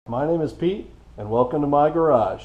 My name is Pete, and welcome to my garage.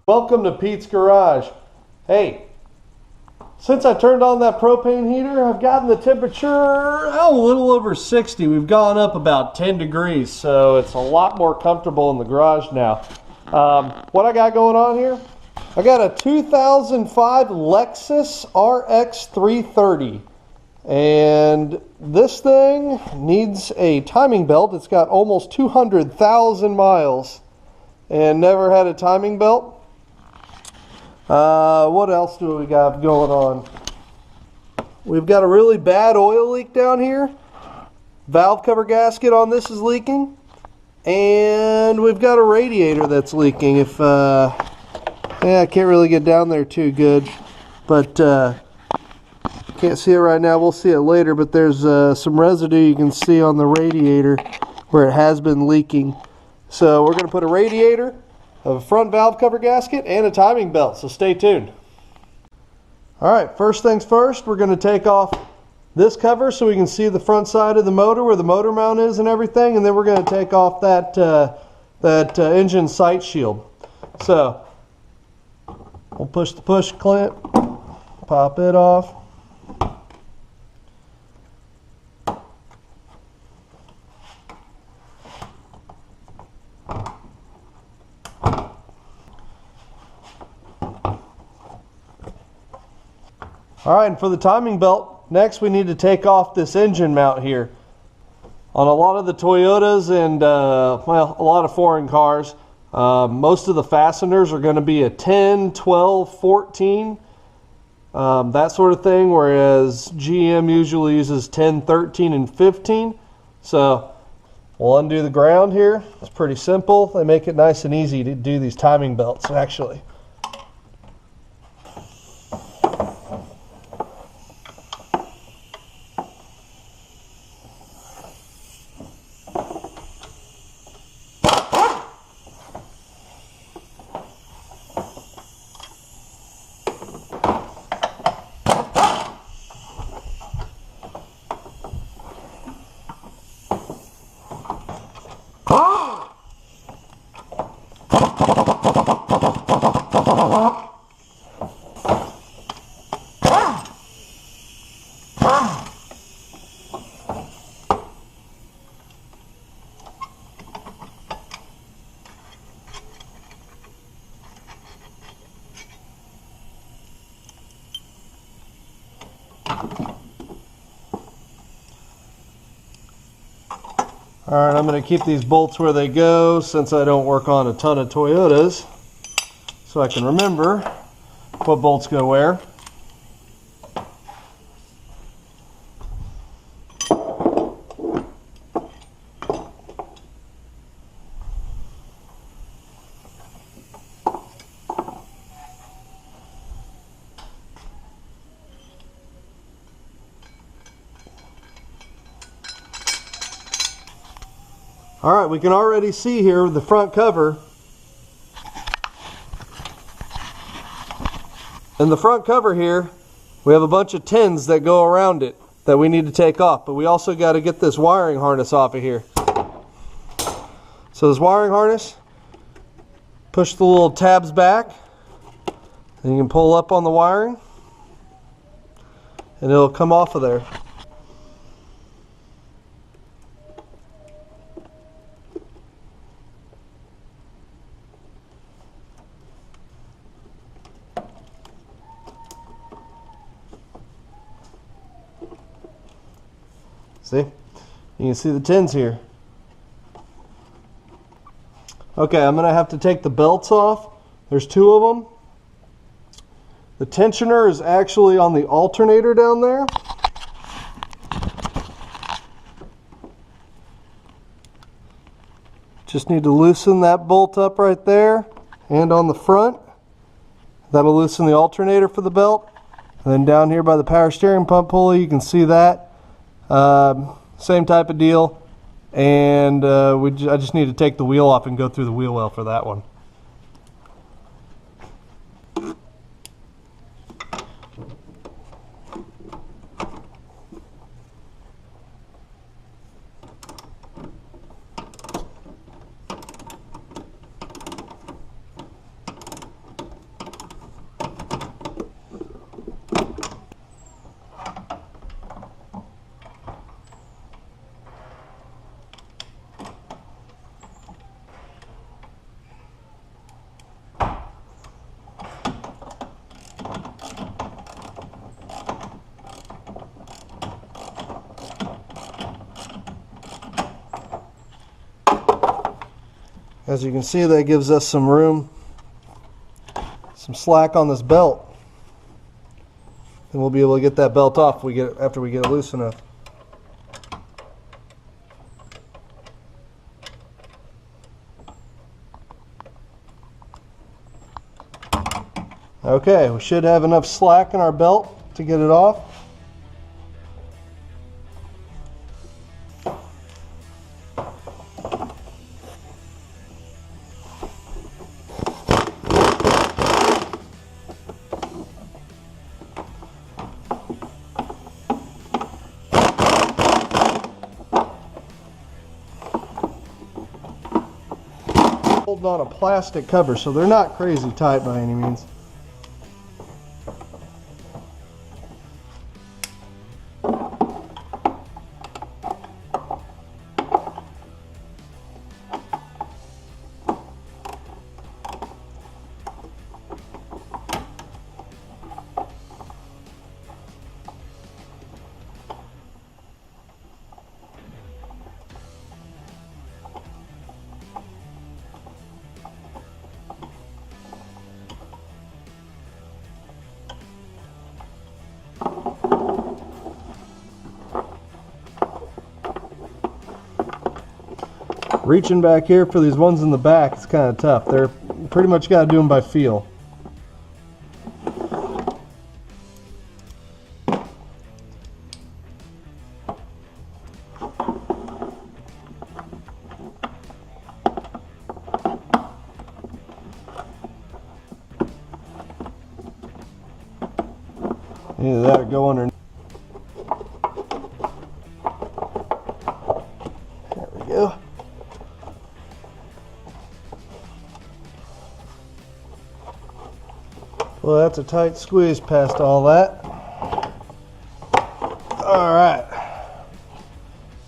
Welcome to Pete's Garage. Hey, since I turned on that propane heater, I've gotten the temperature a little over 60. We've gone up about 10 degrees, so it's a lot more comfortable in the garage now. What I got going on here? I got a 2005 Lexus RX330, and this thing needs a timing belt. It's got almost 200,000 miles and never had a timing belt. What else do we got going on? We've got a really bad oil leak down here. Valve cover gasket on this is leaking. And we've got a radiator that's leaking. I can't really get down there too good. But, can't see it right now. We'll see it later. But there's some residue you can see on the radiator where it has been leaking. So we're going to put a radiator, a front valve cover gasket, and a timing belt, so stay tuned. Alright, first things first, we're going to take off this cover so we can see the front side of the motor, where the motor mount is and everything, and then we're going to take off that engine sight shield. So, we'll push the push clamp, pop it off. Alright, and for the timing belt, next we need to take off this engine mount here. On a lot of the Toyotas and well, a lot of foreign cars, most of the fasteners are going to be a 10, 12, 14, that sort of thing, whereas GM usually uses 10, 13, and 15. So we'll undo the ground here. It's pretty simple. They make it nice and easy to do these timing belts, actually. Alright, I'm going to keep these bolts where they go since I don't work on a ton of Toyotas, so I can remember what bolts go where. Alright, we can already see here the front cover. In the front cover here, we have a bunch of tins that go around it that we need to take off, but we also got to get this wiring harness off of here. So this wiring harness, push the little tabs back, and you can pull up on the wiring, and it'll come off of there. See? You can see the tins here. Okay, I'm going to have to take the belts off. There's two of them. The tensioner is actually on the alternator down there. Just need to loosen that bolt up right there and on the front. That'll loosen the alternator for the belt. And then down here by the power steering pump pulley, you can see that. Same type of deal. And I just need to take the wheel off and go through the wheel well for that one. As you can see, that gives us some room, some slack on this belt. And we'll be able to get that belt off after we get it loose enough. Okay, we should have enough slack in our belt to get it off. Holding on a plastic cover, so they're not crazy tight by any means. Reaching back here for these ones in the back is kind of tough. They're pretty much got to do them by feel. Either that or go under. There we go. Well, that's a tight squeeze past all that. All right.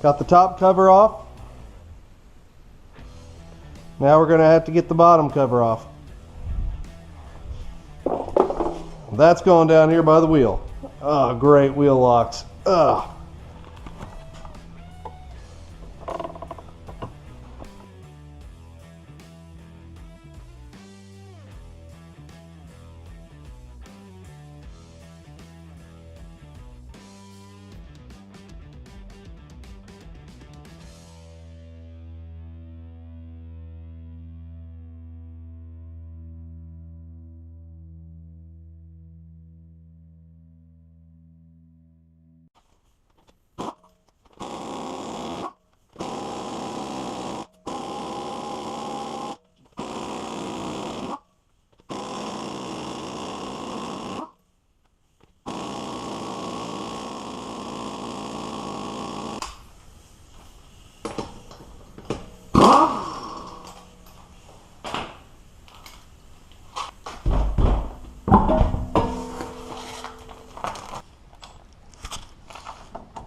Got the top cover off. Now we're going to have to get the bottom cover off. That's going down here by the wheel. Oh, great wheel locks. Ugh.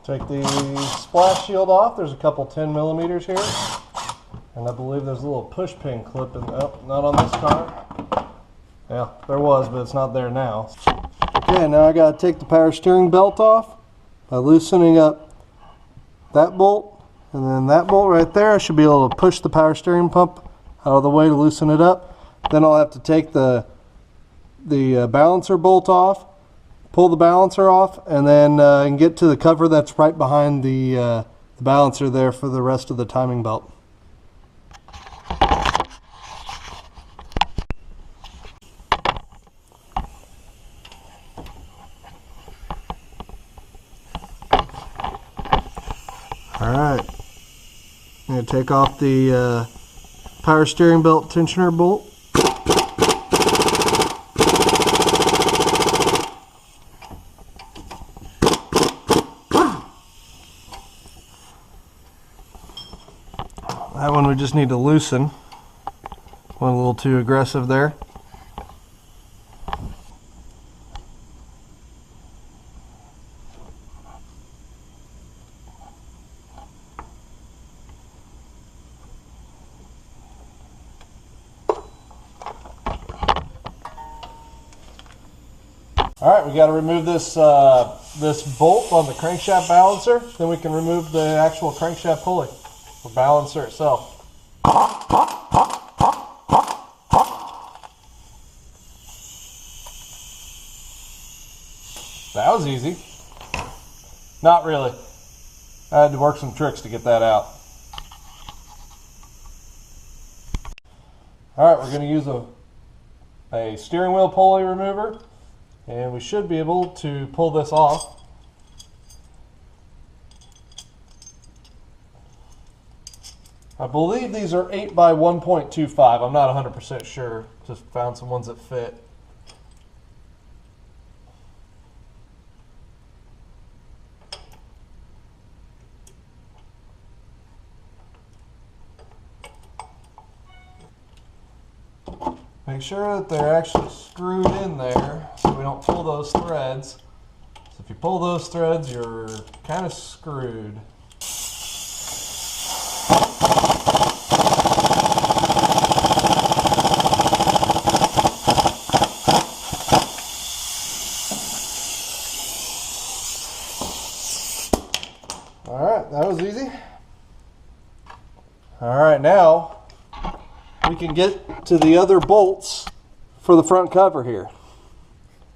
Take the splash shield off. There's a couple 10mm here. And I believe there's a little push pin clip in, oh, not on this car. Yeah, there was, but it's not there now. Okay, now I gotta take the power steering belt off by loosening up that bolt, and then that bolt right there. I should be able to push the power steering pump out of the way to loosen it up. Then I'll have to take the balancer bolt off, pull the balancer off, and then get to the cover that's right behind the balancer there for the rest of the timing belt. Alright, I'm going to take off the power steering belt tensioner bolt. That one we just need to loosen. Went a little too aggressive there. Alright, we got to remove this this bolt on the crankshaft balancer, then we can remove the actual crankshaft pulley, or balancer itself. That was easy. Not really. I had to work some tricks to get that out. Alright, we're going to use a steering wheel pulley remover. And we should be able to pull this off. I believe these are 8 by 1.25. I'm not 100% sure. Just found some ones that fit. Make sure that they're actually screwed in there so we don't pull those threads. So if you pull those threads, you're kind of screwed. Alright, that was easy. Alright, now we can get to the other bolts for the front cover here.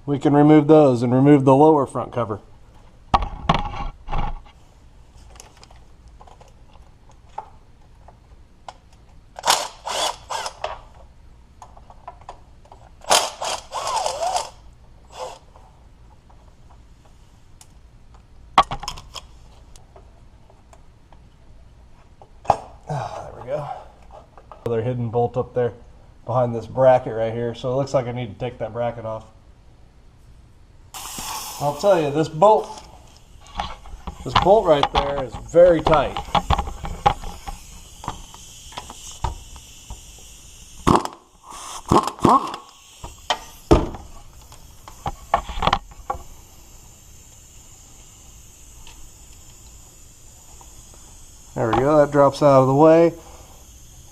We can remove those and remove the lower front cover. There we go. Another hidden bolt up there behind this bracket right here, so it looks like I need to take that bracket off. I'll tell you, this bolt right there is very tight. There we go, that drops out of the way.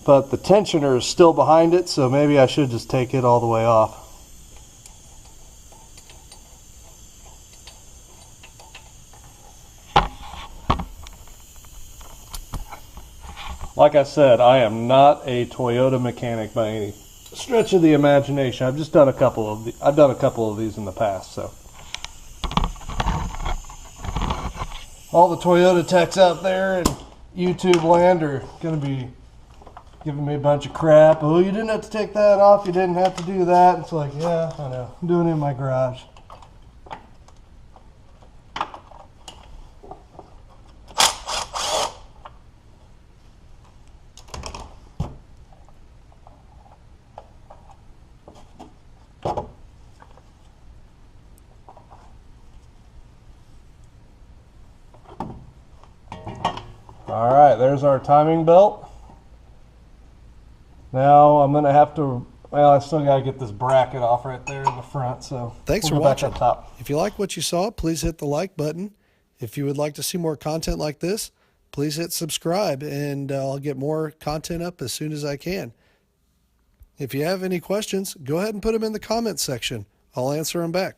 But the tensioner is still behind it, so maybe I should just take it all the way off. Like I said, I am not a Toyota mechanic by any stretch of the imagination. I've just done a couple of these in the past, so. All the Toyota techs out there in YouTube land are going to be giving me a bunch of crap. Oh, you didn't have to take that off. You didn't have to do that. It's like, yeah, I know. I'm doing it in my garage. All right, there's our timing belt. Now I'm going to have to, well, I still got to get this bracket off right there in the front. So thanks for watching. If you like what you saw, please hit the like button. If you would like to see more content like this, please hit subscribe, and I'll get more content up as soon as I can. If you have any questions, go ahead and put them in the comments section. I'll answer them back.